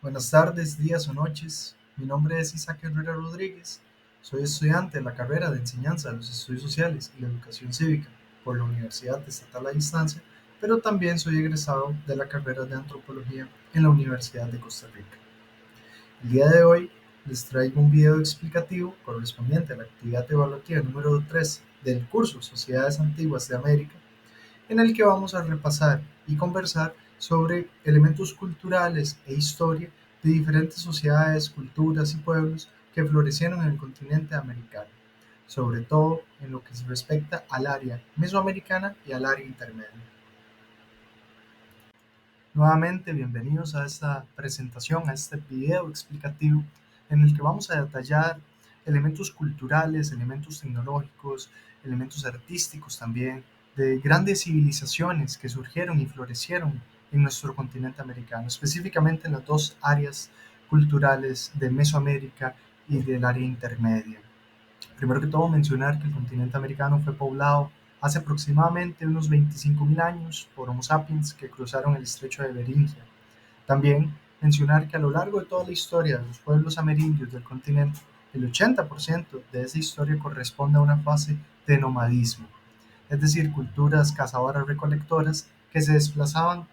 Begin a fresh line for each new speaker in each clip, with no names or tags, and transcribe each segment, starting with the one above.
Buenas tardes, días o noches. Mi nombre es Isaac Herrera Rodríguez. Soy estudiante de la carrera de Enseñanza de los Estudios Sociales y la Educación Cívica por la Universidad Estatal a Distancia, pero también soy egresado de la carrera de Antropología en la Universidad de Costa Rica. El día de hoy les traigo un video explicativo correspondiente a la actividad evaluativa número 3 del curso Sociedades Antiguas de América, en el que vamos a repasar y conversar sobre elementos culturales e historia de diferentes sociedades, culturas y pueblos que florecieron en el continente americano, sobre todo en lo que se respecta al área mesoamericana y al área intermedia. Nuevamente, bienvenidos a esta presentación, a este video explicativo en el que vamos a detallar elementos culturales, elementos tecnológicos, elementos artísticos también, de grandes civilizaciones que surgieron y florecieron en nuestro continente americano, específicamente en las dos áreas culturales de Mesoamérica y del área intermedia. Primero que todo, mencionar que el continente americano fue poblado hace aproximadamente unos 25.000 años por Homo sapiens que cruzaron el estrecho de Beringia. También mencionar que a lo largo de toda la historia de los pueblos amerindios del continente, el 80% de esa historia corresponde a una fase de nomadismo, es decir, culturas cazadoras recolectoras que se desplazaban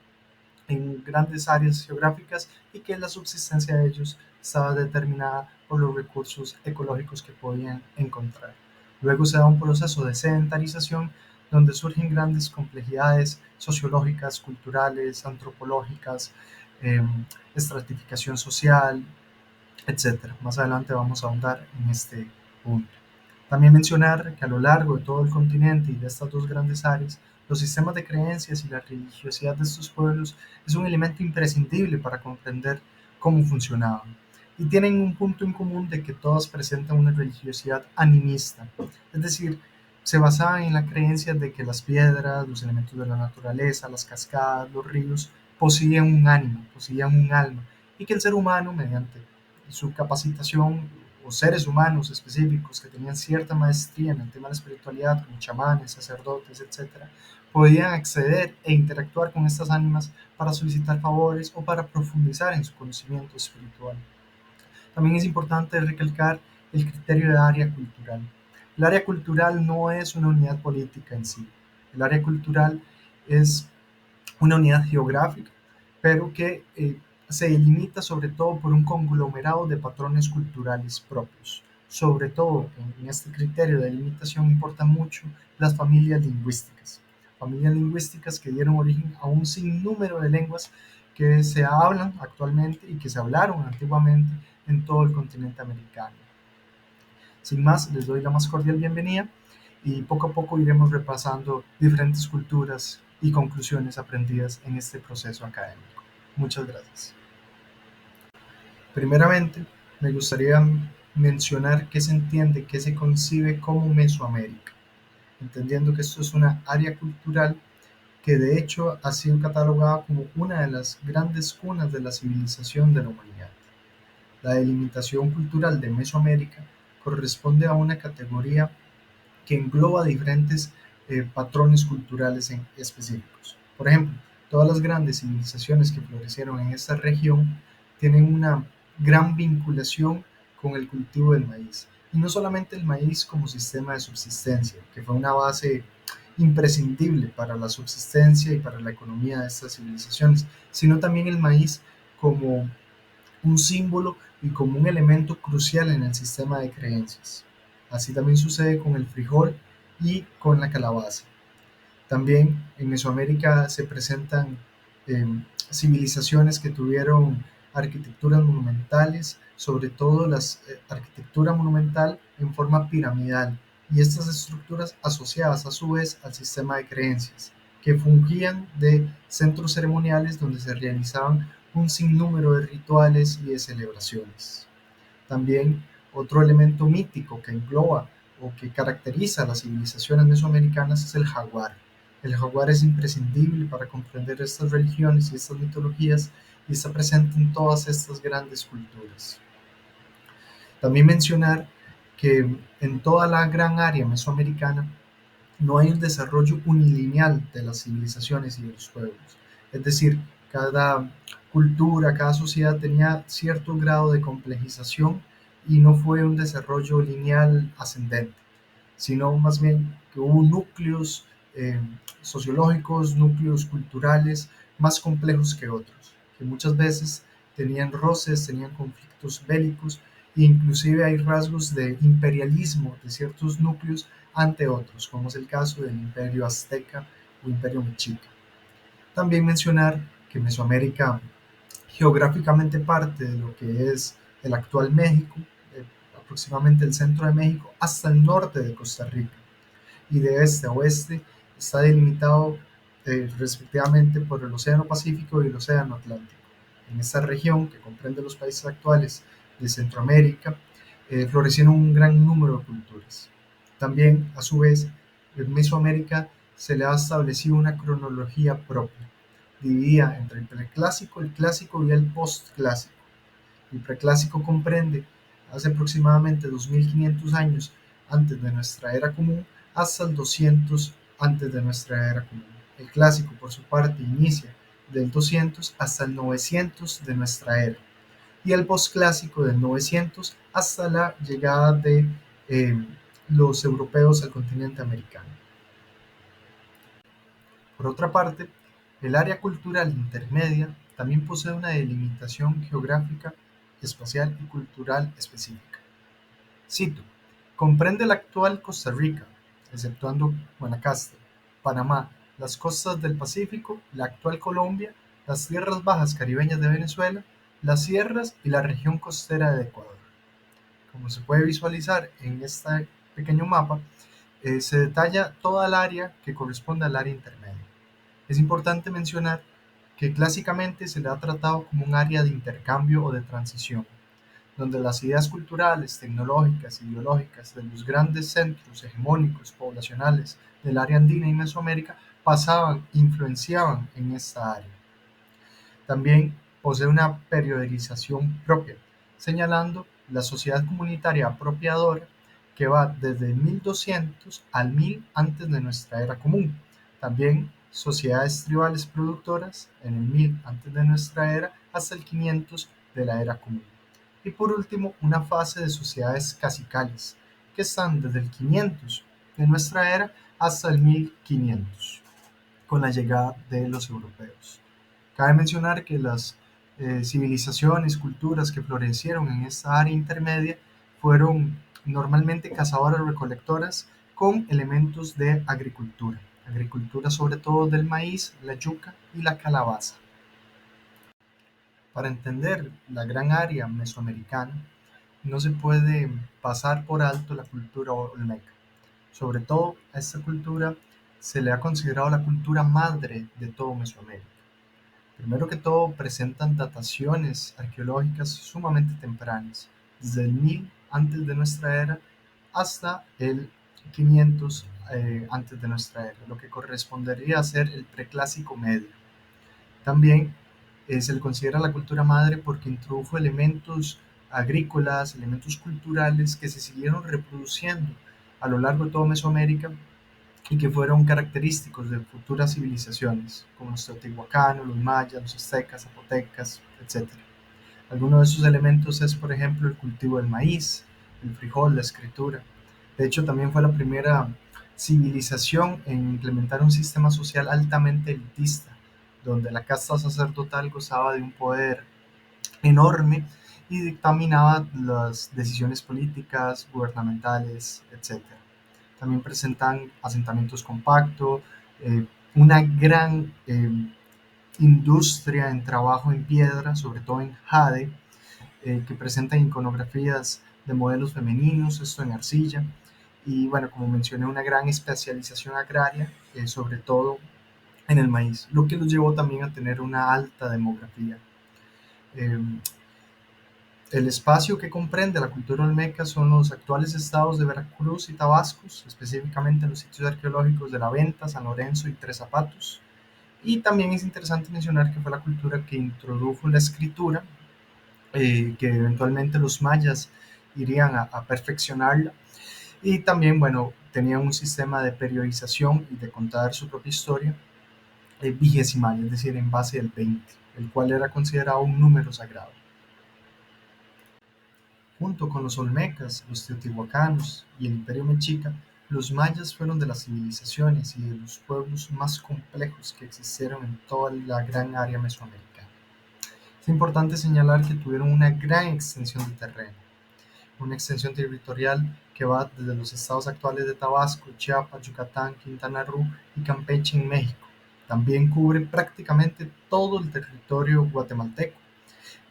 en grandes áreas geográficas y que la subsistencia de ellos estaba determinada por los recursos ecológicos que podían encontrar. Luego se da un proceso de sedentarización donde surgen grandes complejidades sociológicas, culturales, antropológicas, eh, estratificación social, etcétera. Más adelante vamos a ahondar en este punto. También mencionar que a lo largo de todo el continente y de estas dos grandes áreas, los sistemas de creencias y la religiosidad de estos pueblos es un elemento imprescindible para comprender cómo funcionaban. Y tienen un punto en común de que todas presentan una religiosidad animista, es decir, se basaban en la creencia de que las piedras, los elementos de la naturaleza, las cascadas, los ríos, poseían un ánimo, poseían un alma, y que el ser humano, mediante su capacitación, o seres humanos específicos que tenían cierta maestría en el tema de la espiritualidad, como chamanes, sacerdotes, etcétera, podían acceder e interactuar con estas ánimas para solicitar favores o para profundizar en su conocimiento espiritual. También es importante recalcar el criterio de área cultural. El área cultural no es una unidad política en sí. El área cultural es una unidad geográfica, pero que se delimita sobre todo por un conglomerado de patrones culturales propios. Sobre todo en este criterio de delimitación importan mucho las familias lingüísticas que dieron origen a un sinnúmero de lenguas que se hablan actualmente y que se hablaron antiguamente en todo el continente americano. Sin más, les doy la más cordial bienvenida y poco a poco iremos repasando diferentes culturas y conclusiones aprendidas en este proceso académico. Muchas gracias. Primeramente, me gustaría mencionar qué se entiende, qué se concibe como Mesoamérica, entendiendo que esto es una área cultural que de hecho ha sido catalogada como una de las grandes cunas de la civilización de la humanidad. La delimitación cultural de Mesoamérica corresponde a una categoría que engloba diferentes patrones culturales específicos. Por ejemplo, todas las grandes civilizaciones que florecieron en esta región tienen una gran vinculación con el cultivo del maíz. Y no solamente el maíz como sistema de subsistencia, que fue una base imprescindible para la subsistencia y para la economía de estas civilizaciones, sino también el maíz como un símbolo y como un elemento crucial en el sistema de creencias. Así también sucede con el frijol y con la calabaza. También en Mesoamérica se presentan eh, civilizaciones que tuvieron arquitecturas monumentales, sobre todo la arquitectura monumental en forma piramidal, y estas estructuras asociadas a su vez al sistema de creencias, que fungían de centros ceremoniales donde se realizaban un sinnúmero de rituales y de celebraciones. También otro elemento mítico que engloba o que caracteriza a las civilizaciones mesoamericanas es el jaguar. El jaguar es imprescindible para comprender estas religiones y estas mitologías y está presente en todas estas grandes culturas. También mencionar que en toda la gran área mesoamericana no hay un desarrollo unilineal de las civilizaciones y de los pueblos. Es decir, Cada cultura, cada sociedad tenía cierto grado de complejización y no fue un desarrollo lineal ascendente, sino más bien que hubo núcleos eh, sociológicos, núcleos culturales más complejos que otros, que muchas veces tenían roces, tenían conflictos bélicos e inclusive hay rasgos de imperialismo de ciertos núcleos ante otros, como es el caso del imperio azteca o imperio mexica. También mencionar que Mesoamérica geográficamente parte de lo que es el actual México, aproximadamente el centro de México, hasta el norte de Costa Rica, y de este a oeste está delimitado respectivamente por el Océano Pacífico y el Océano Atlántico. En esta región, que comprende los países actuales de Centroamérica, florecieron un gran número de culturas. También, a su vez, en Mesoamérica se le ha establecido una cronología propia, dividida entre el preclásico, el clásico y el postclásico. El preclásico comprende hace aproximadamente 2500 años antes de nuestra era común hasta el 200 antes de nuestra era común. El clásico, por su parte, inicia del 200 hasta el 900 de nuestra era y el posclásico del 900 hasta la llegada de eh, los europeos al continente americano. Por otra parte, el área cultural intermedia también posee una delimitación geográfica, espacial y cultural específica. Cito: comprende la actual Costa Rica, exceptuando Guanacaste, Panamá, las costas del Pacífico, la actual Colombia, las tierras bajas caribeñas de Venezuela, las sierras y la región costera de Ecuador. Como se puede visualizar en este pequeño mapa, se detalla toda el área que corresponde al área intermedia. Es importante mencionar que clásicamente se le ha tratado como un área de intercambio o de transición, donde las ideas culturales, tecnológicas y ideológicas de los grandes centros hegemónicos poblacionales del área andina y Mesoamérica pasaban, influenciaban en esta área. También posee una periodización propia, señalando la sociedad comunitaria apropiadora que va desde el 1200 al 1000 antes de nuestra era común. También sociedades tribales productoras en el 1000 antes de nuestra era hasta el 500 de la era común. Y por último, una fase de sociedades cacicales, que están desde el 500 de nuestra era hasta el 1500, con la llegada de los europeos. Cabe mencionar que las civilizaciones, culturas que florecieron en esta área intermedia fueron normalmente cazadoras-recolectoras con elementos de agricultura. Agricultura sobre todo del maíz, la yuca y la calabaza. Para entender la gran área mesoamericana, no se puede pasar por alto la cultura olmeca. Sobre todo, a esta cultura se le ha considerado la cultura madre de todo Mesoamérica. Primero que todo, presentan dataciones arqueológicas sumamente tempranas, desde el 1000 antes de nuestra era hasta el 500 antes de nuestra era, lo que correspondería a ser el preclásico medio. También se le considera la cultura madre porque introdujo elementos agrícolas, elementos culturales que se siguieron reproduciendo a lo largo de toda Mesoamérica y que fueron característicos de futuras civilizaciones, como los teotihuacanos, los mayas, los aztecas, zapotecas, etc. Alguno de esos elementos es, por ejemplo, el cultivo del maíz, el frijol, la escritura. De hecho, también fue la primera civilización en implementar un sistema social altamente elitista, donde la casta sacerdotal gozaba de un poder enorme y dictaminaba las decisiones políticas, gubernamentales, etc. También presentan asentamientos compactos, una gran industria en trabajo en piedra, sobre todo en jade, que presentan iconografías de modelos femeninos, esto en arcilla, y bueno, como mencioné, una gran especialización agraria, sobre todo en el maíz, lo que los llevó también a tener una alta demografía. Eh, el espacio que comprende la cultura olmeca son los actuales estados de Veracruz y Tabasco, específicamente en los sitios arqueológicos de La Venta, San Lorenzo y Tres Zapatos. Y también es interesante mencionar que fue la cultura que introdujo la escritura, que eventualmente los mayas irían a perfeccionarla. Y también, bueno, tenían un sistema de periodización y de contar su propia historia, vigesimal, es decir, en base del 20, el cual era considerado un número sagrado. Junto con los olmecas, los teotihuacanos y el imperio mexica, los mayas fueron de las civilizaciones y de los pueblos más complejos que existieron en toda la gran área mesoamericana. Es importante señalar que tuvieron una gran extensión de terreno, una extensión territorial que va desde los estados actuales de Tabasco, Chiapas, Yucatán, Quintana Roo y Campeche en México. También cubre prácticamente todo el territorio guatemalteco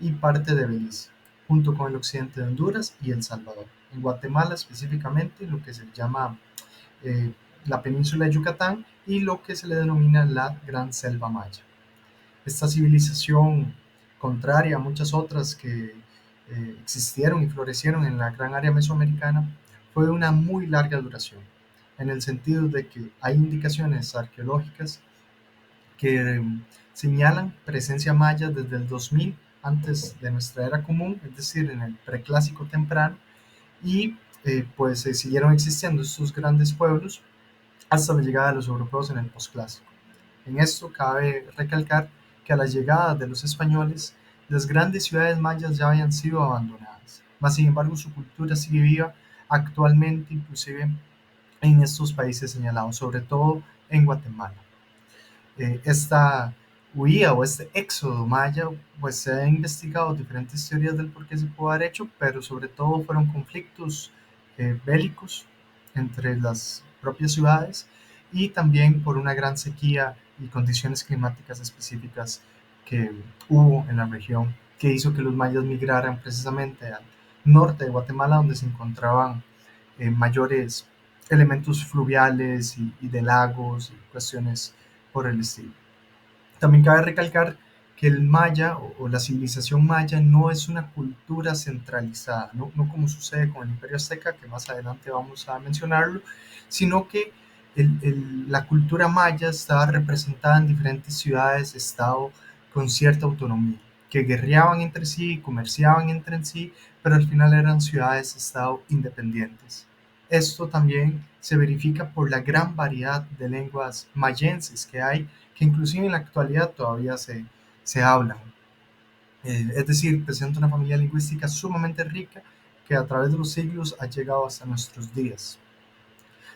y parte de Belice, junto con el occidente de Honduras y El Salvador. En Guatemala específicamente lo que se llama eh, la península de Yucatán y lo que se le denomina la Gran Selva Maya. Esta civilización, contraria a muchas otras que existieron y florecieron en la gran área mesoamericana, fue de una muy larga duración, en el sentido de que hay indicaciones arqueológicas que señalan presencia maya desde el 2000 antes de nuestra era común, es decir, en el preclásico temprano, y pues siguieron existiendo estos grandes pueblos hasta la llegada de los europeos en el posclásico. En esto cabe recalcar que a la llegada de los españoles, las grandes ciudades mayas ya habían sido abandonadas, mas sin embargo su cultura sigue viva actualmente, inclusive en estos países señalados, sobre todo en Guatemala. Esta huida o este éxodo maya, pues se han investigado diferentes teorías del por qué se pudo haber hecho, pero sobre todo fueron conflictos bélicos entre las propias ciudades y también por una gran sequía y condiciones climáticas específicas que hubo en la región, que hizo que los mayas migraran precisamente al norte de Guatemala, donde se encontraban mayores elementos fluviales y de lagos y cuestiones por el estilo. También cabe recalcar que el maya o la civilización maya no es una cultura centralizada, no como sucede con el imperio azteca, que más adelante vamos a mencionarlo, sino que la cultura maya estaba representada en diferentes ciudades, estado con cierta autonomía, que guerreaban entre sí, comerciaban entre sí, pero al final eran ciudades-estado independientes. Esto también se verifica por la gran variedad de lenguas mayenses que hay, que inclusive en la actualidad todavía se hablan. Es decir, presenta una familia lingüística sumamente rica que a través de los siglos ha llegado hasta nuestros días.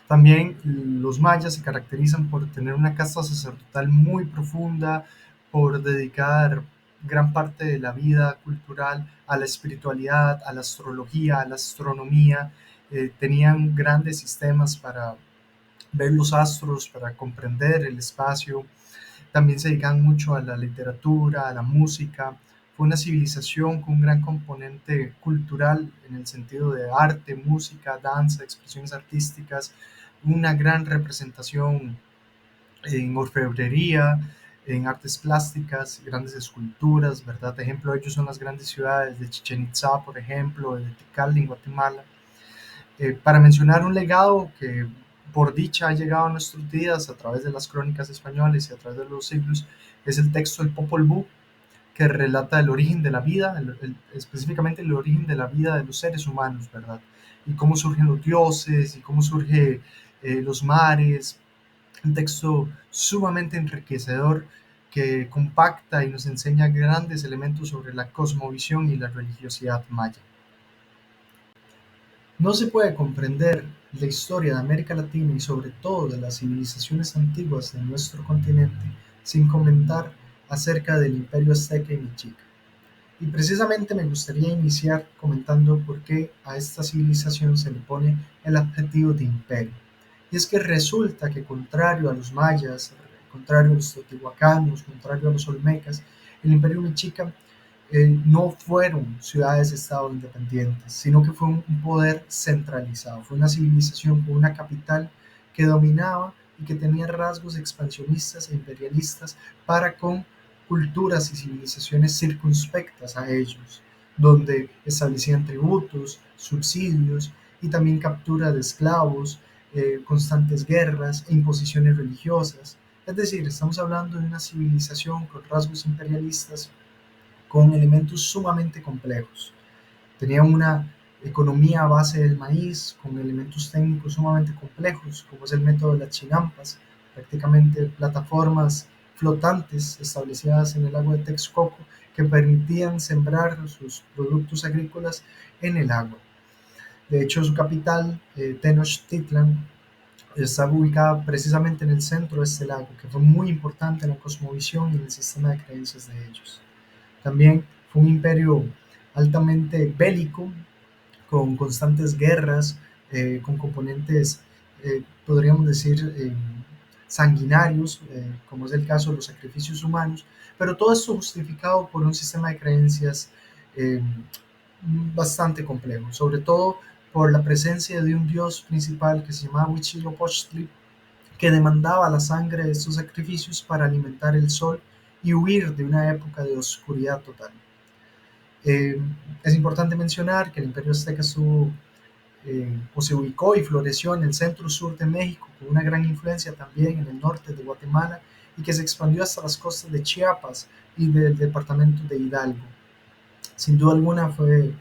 También los mayas se caracterizan por tener una casta sacerdotal muy profunda, por dedicar gran parte de la vida cultural a la espiritualidad, a la astrología, a la astronomía. Tenían grandes sistemas para ver los astros, para comprender el espacio. También se dedican mucho a la literatura, a la música. Fue una civilización con un gran componente cultural en el sentido de arte, música, danza, expresiones artísticas, una gran representación en orfebrería, en artes plásticas, grandes esculturas, ¿verdad? De ejemplo, ellos son las grandes ciudades de Chichen Itza, por ejemplo, de Tikal en Guatemala. Para mencionar un legado que por dicha ha llegado a nuestros días a través de las crónicas españolas y a través de los siglos, es el texto del Popol Vuh, que relata el origen de la vida, específicamente el origen de la vida de los seres humanos, ¿verdad? Y cómo surgen los dioses y cómo surgen los mares. Un texto sumamente enriquecedor que compacta y nos enseña grandes elementos sobre la cosmovisión y la religiosidad maya. No se puede comprender la historia de América Latina y sobre todo de las civilizaciones antiguas de nuestro continente sin comentar acerca del Imperio Azteca y Mexica. Y precisamente me gustaría iniciar comentando por qué a esta civilización se le pone el adjetivo de imperio. Y es que resulta que contrario a los mayas, contrario a los teotihuacanos, contrario a los olmecas, el Imperio Mexica no fueron ciudades-estado independientes, sino que fue un poder centralizado, fue una civilización con una capital que dominaba y que tenía rasgos expansionistas e imperialistas para con culturas y civilizaciones circunspectas a ellos, donde establecían tributos, subsidios y también captura de esclavos, constantes guerras e imposiciones religiosas. Es decir, estamos hablando de una civilización con rasgos imperialistas con elementos sumamente complejos. Tenían una economía a base del maíz, con elementos técnicos sumamente complejos, como es el método de las chinampas, prácticamente plataformas flotantes establecidas en el lago de Texcoco que permitían sembrar sus productos agrícolas en el agua. De hecho, su capital, Tenochtitlan, está ubicada precisamente en el centro de este lago, que fue muy importante en la cosmovisión y en el sistema de creencias de ellos. También fue un imperio altamente bélico, con constantes guerras, con componentes, podríamos decir, sanguinarios, como es el caso de los sacrificios humanos, pero todo esto justificado por un sistema de creencias eh, bastante complejo, sobre todo por la presencia de un dios principal que se llamaba Huitzilopochtli, que demandaba la sangre de estos sacrificios para alimentar el sol y huir de una época de oscuridad total. Eh, es importante mencionar que el imperio azteca estuvo, o se ubicó y floreció en el centro-sur de México, con una gran influencia también en el norte de Guatemala y que se expandió hasta las costas de Chiapas y del departamento de Hidalgo. Sin duda alguna fue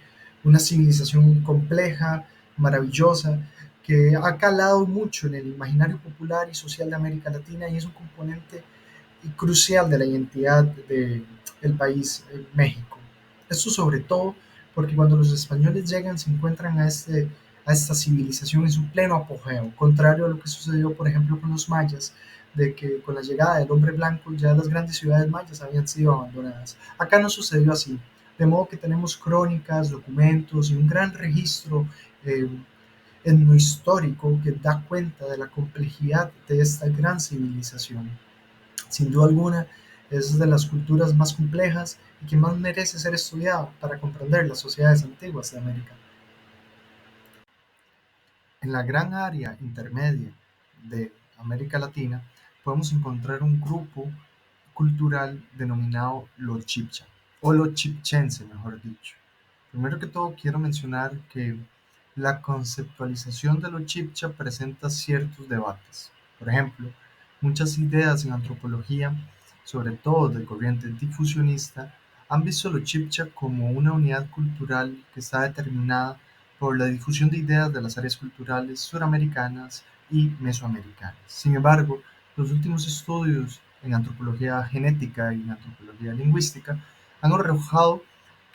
una civilización compleja, maravillosa, que ha calado mucho en el imaginario popular y social de América Latina y es un componente crucial de la identidad del país, México. Esto sobre todo porque cuando los españoles llegan se encuentran a esta civilización en su pleno apogeo, contrario a lo que sucedió, por ejemplo, con los mayas, de que con la llegada del hombre blanco ya las grandes ciudades mayas habían sido abandonadas. Acá no sucedió así, de modo que tenemos crónicas, documentos y un gran registro eh, etnohistórico que da cuenta de la complejidad de esta gran civilización. Sin duda alguna, es de las culturas más complejas y que más merece ser estudiado para comprender las sociedades antiguas de América. En la gran área intermedia de América Latina podemos encontrar un grupo cultural denominado los Chibcha, o los chipchense, mejor dicho. Primero que todo, quiero mencionar que la conceptualización de los Chibcha presenta ciertos debates. Por ejemplo, muchas ideas en antropología, sobre todo de corriente difusionista, han visto a los Chibcha como una unidad cultural que está determinada por la difusión de ideas de las áreas culturales suramericanas y mesoamericanas. Sin embargo, los últimos estudios en antropología genética y en antropología lingüística han arrojado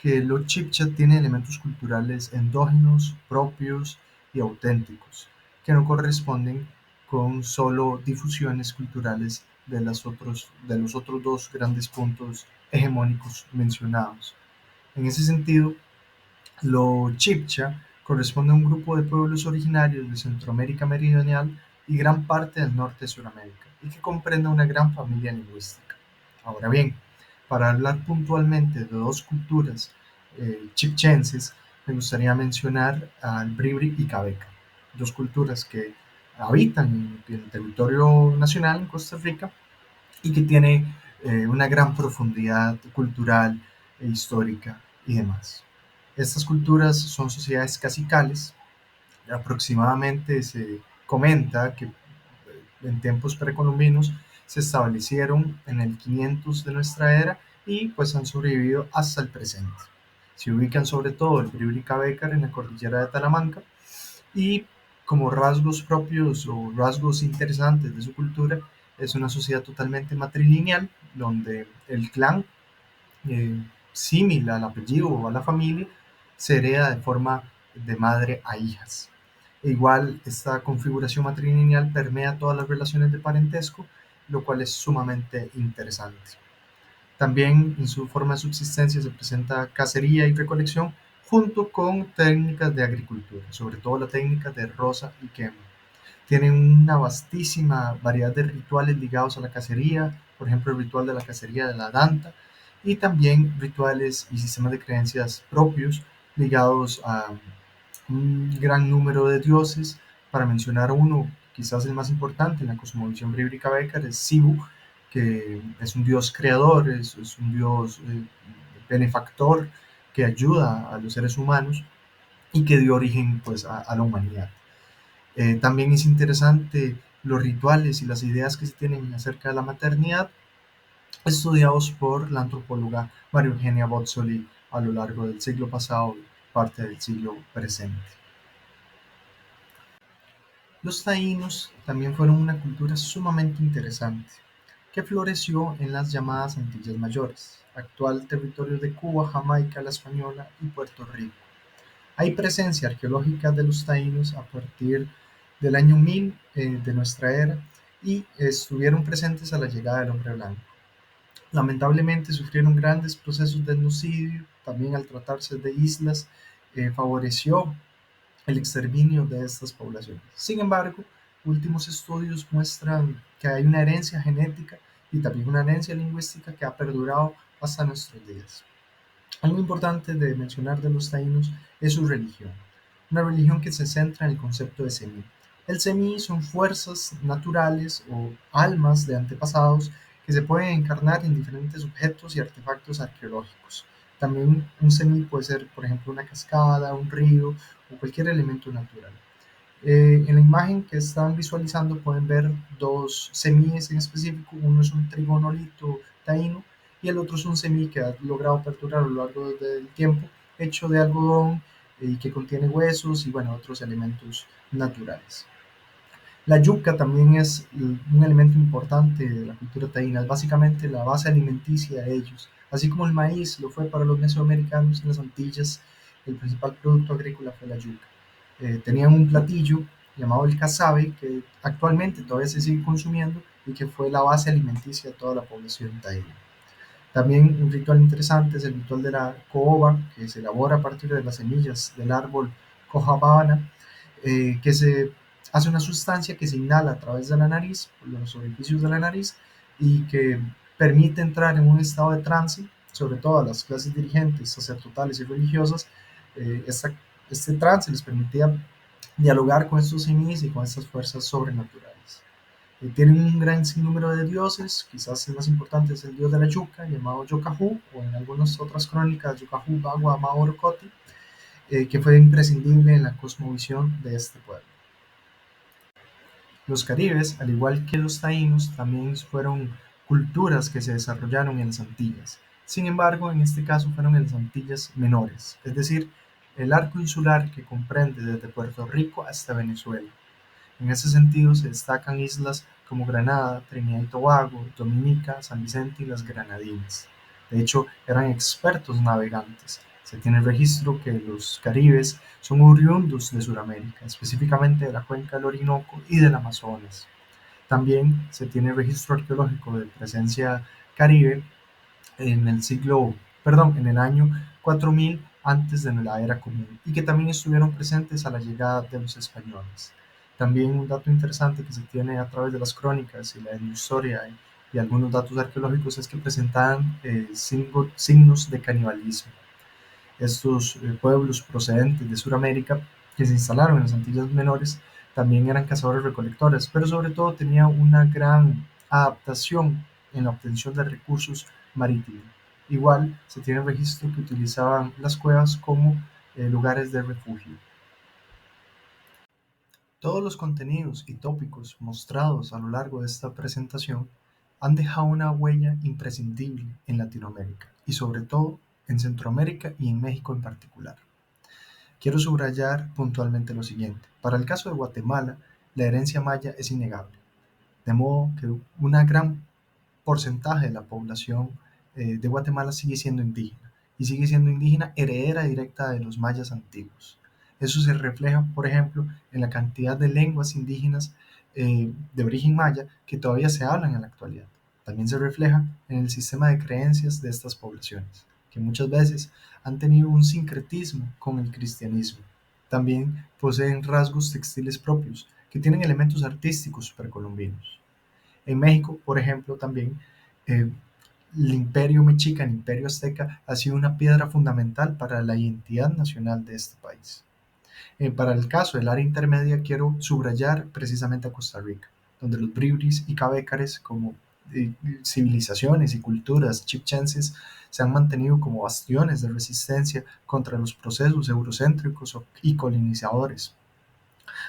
que los Chibcha tienen elementos culturales endógenos, propios y auténticos, que no corresponden con solo difusiones culturales de los otros dos grandes puntos hegemónicos mencionados. En ese sentido, los Chibcha corresponden a un grupo de pueblos originarios de Centroamérica Meridional y gran parte del norte de Sudamérica, y que comprende una gran familia lingüística. Ahora bien, para hablar puntualmente de dos culturas chibchenses, me gustaría mencionar al Bribri y Cabeca, dos culturas que habitan en el territorio nacional en Costa Rica y que tiene una gran profundidad cultural e histórica y demás. Estas culturas son sociedades cacicales. Aproximadamente se comenta que en tiempos precolombinos se establecieron en el 500 de nuestra era y pues han sobrevivido hasta el presente. Se ubican sobre todo el Bribri-Cabecar en la cordillera de Talamanca y como rasgos propios o rasgos interesantes de su cultura es una sociedad totalmente matrilineal donde el clan, eh, similar al apellido o a la familia, se hereda de forma de madre a hijas. E igual, esta configuración matrilineal permea todas las relaciones de parentesco, lo cual es sumamente interesante. También en su forma de subsistencia se presenta cacería y recolección junto con técnicas de agricultura, sobre todo la técnica de roza y quema. Tienen una vastísima variedad de rituales ligados a la cacería, por ejemplo el ritual de la cacería de la danta, y también rituales y sistemas de creencias propios ligados a un gran número de dioses. Para mencionar uno, quizás el más importante en la cosmovisión bíblica bécar, es Sibu, que es un dios creador, es un dios benefactor que ayuda a los seres humanos y que dio origen pues, a la humanidad. También es interesante los rituales y las ideas que se tienen acerca de la maternidad, estudiados por la antropóloga María Eugenia Bozzoli a lo largo del siglo pasado y parte del siglo presente. Los taínos también fueron una cultura sumamente interesante, que floreció en las llamadas Antillas Mayores, actual territorio de Cuba, Jamaica, la Española y Puerto Rico. Hay presencia arqueológica de los taínos a partir del año 1000 de nuestra era y estuvieron presentes a la llegada del hombre blanco. Lamentablemente sufrieron grandes procesos de etnocidio, también al tratarse de islas, favoreció el exterminio de estas poblaciones. Sin embargo, últimos estudios muestran que hay una herencia genética y también una herencia lingüística que ha perdurado hasta nuestros días. Algo importante de mencionar de los taínos es su religión, una religión que se centra en el concepto de semí. El semí son fuerzas naturales o almas de antepasados que se pueden encarnar en diferentes objetos y artefactos arqueológicos. También un semí puede ser, por ejemplo, una cascada, un río o cualquier elemento natural. En la imagen que están visualizando pueden ver dos semillas en específico. Uno es un trigonolito taíno y el otro es un semí que ha logrado perdurar a lo largo del tiempo, hecho de algodón y que contiene huesos y bueno, otros elementos naturales. La yuca también es un elemento importante de la cultura taína, es básicamente la base alimenticia de ellos. Así como el maíz lo fue para los mesoamericanos en las Antillas, el principal producto agrícola fue la yuca. Tenían un platillo llamado el casabe, que actualmente todavía se sigue consumiendo y que fue la base alimenticia de toda la población taína. También un ritual interesante es el ritual de la cooba, que se elabora a partir de las semillas del árbol cojabana, que se hace una sustancia que se inhala a través de la nariz, por los orificios de la nariz, y que permite entrar en un estado de trance, sobre todo a las clases dirigentes, sacerdotales y religiosas. Este trance les permitía dialogar con estos semis y con estas fuerzas sobrenaturales. Tienen un gran sinnúmero de dioses, quizás el más importante es el dios de la yuca, llamado Yocahu, o en algunas otras crónicas Yocahu Bagua Maorocoti, que fue imprescindible en la cosmovisión de este pueblo. Los caribes, al igual que los taínos, también fueron culturas que se desarrollaron en las Antillas. Sin embargo, en este caso fueron en las Antillas menores, es decir, el arco insular que comprende desde Puerto Rico hasta Venezuela. En ese sentido se destacan islas como Granada, Trinidad y Tobago, Dominica, San Vicente y las Granadinas. De hecho, eran expertos navegantes. Se tiene registro que los caribes son oriundos de Sudamérica, específicamente de la cuenca del Orinoco y del Amazonas. También se tiene registro arqueológico de presencia caribe en el en el año 4000 antes de la era común y que también estuvieron presentes a la llegada de los españoles. También un dato interesante que se tiene a través de las crónicas y la historia y algunos datos arqueológicos es que presentaban signos de canibalismo. Estos pueblos procedentes de Sudamérica que se instalaron en las Antillas Menores también eran cazadores-recolectores, pero sobre todo tenían una gran adaptación en la obtención de recursos marítimos. Igual se tiene registro que utilizaban las cuevas como lugares de refugio. Todos los contenidos y tópicos mostrados a lo largo de esta presentación han dejado una huella imprescindible en Latinoamérica y sobre todo en Centroamérica y en México en particular. Quiero subrayar puntualmente lo siguiente. Para el caso de Guatemala, la herencia maya es innegable, de modo que una gran porcentaje de la población de Guatemala sigue siendo indígena y sigue siendo indígena heredera directa de los mayas antiguos. Eso se refleja, por ejemplo, en la cantidad de lenguas indígenas de origen maya que todavía se hablan en la actualidad. También se refleja en el sistema de creencias de estas poblaciones, que muchas veces han tenido un sincretismo con el cristianismo. También poseen rasgos textiles propios, que tienen elementos artísticos precolombinos. En México, por ejemplo, también eh, el imperio mexica, el imperio azteca, ha sido una piedra fundamental para la identidad nacional de este país. Para el caso del área intermedia, quiero subrayar precisamente a Costa Rica, donde los bribris y cabécares, como civilizaciones y culturas chipchenses, se han mantenido como bastiones de resistencia contra los procesos eurocéntricos y colonizadores.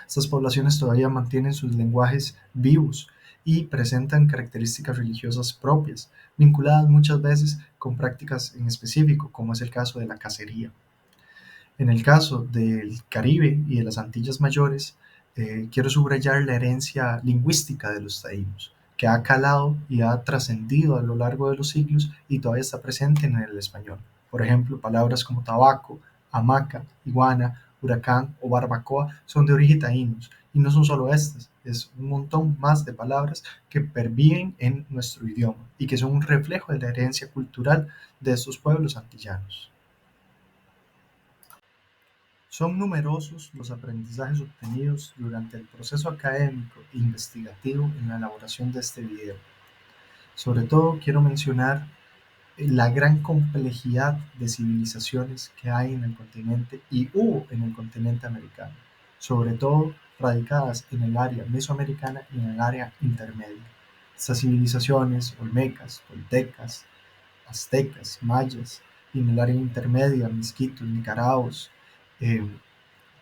Estas poblaciones todavía mantienen sus lenguajes vivos y presentan características religiosas propias, vinculadas muchas veces con prácticas en específico, como es el caso de la cacería. En el caso del Caribe y de las Antillas Mayores, quiero subrayar la herencia lingüística de los taínos, que ha calado y ha trascendido a lo largo de los siglos y todavía está presente en el español. Por ejemplo, palabras como tabaco, hamaca, iguana, huracán o barbacoa son de origen taínos. Y no son solo estas, es un montón más de palabras que perviven en nuestro idioma y que son un reflejo de la herencia cultural de estos pueblos antillanos. Son numerosos los aprendizajes obtenidos durante el proceso académico e investigativo en la elaboración de este video. Sobre todo quiero mencionar la gran complejidad de civilizaciones que hay en el continente y hubo en el continente americano, sobre todo radicadas en el área mesoamericana y en el área intermedia. Estas civilizaciones, olmecas, toltecas, aztecas, mayas, y en el área intermedia, misquitos, nicaraos, eh,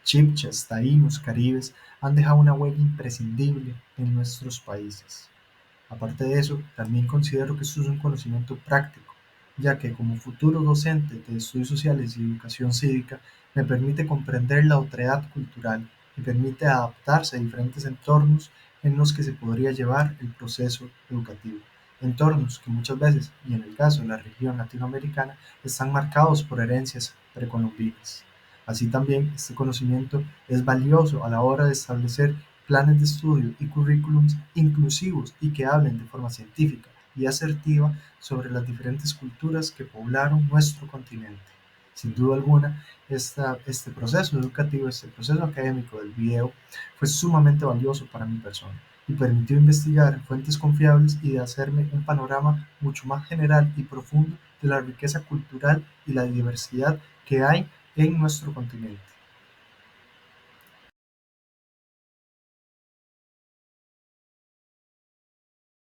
chibchas, taínos, caribes, han dejado una huella imprescindible en nuestros países. Aparte de eso, también considero que esto es un conocimiento práctico, ya que como futuro docente de estudios sociales y educación cívica, me permite comprender la otredad cultural y permite adaptarse a diferentes entornos en los que se podría llevar el proceso educativo. Entornos que muchas veces, y en el caso de la región latinoamericana, están marcados por herencias precolombinas. Así también, este conocimiento es valioso a la hora de establecer planes de estudio y currículums inclusivos y que hablen de forma científica y asertiva sobre las diferentes culturas que poblaron nuestro continente. Sin duda alguna, este proceso educativo, este proceso académico del video fue sumamente valioso para mi persona y permitió investigar fuentes confiables y de hacerme un panorama mucho más general y profundo de la riqueza cultural y la diversidad que hay en nuestro continente.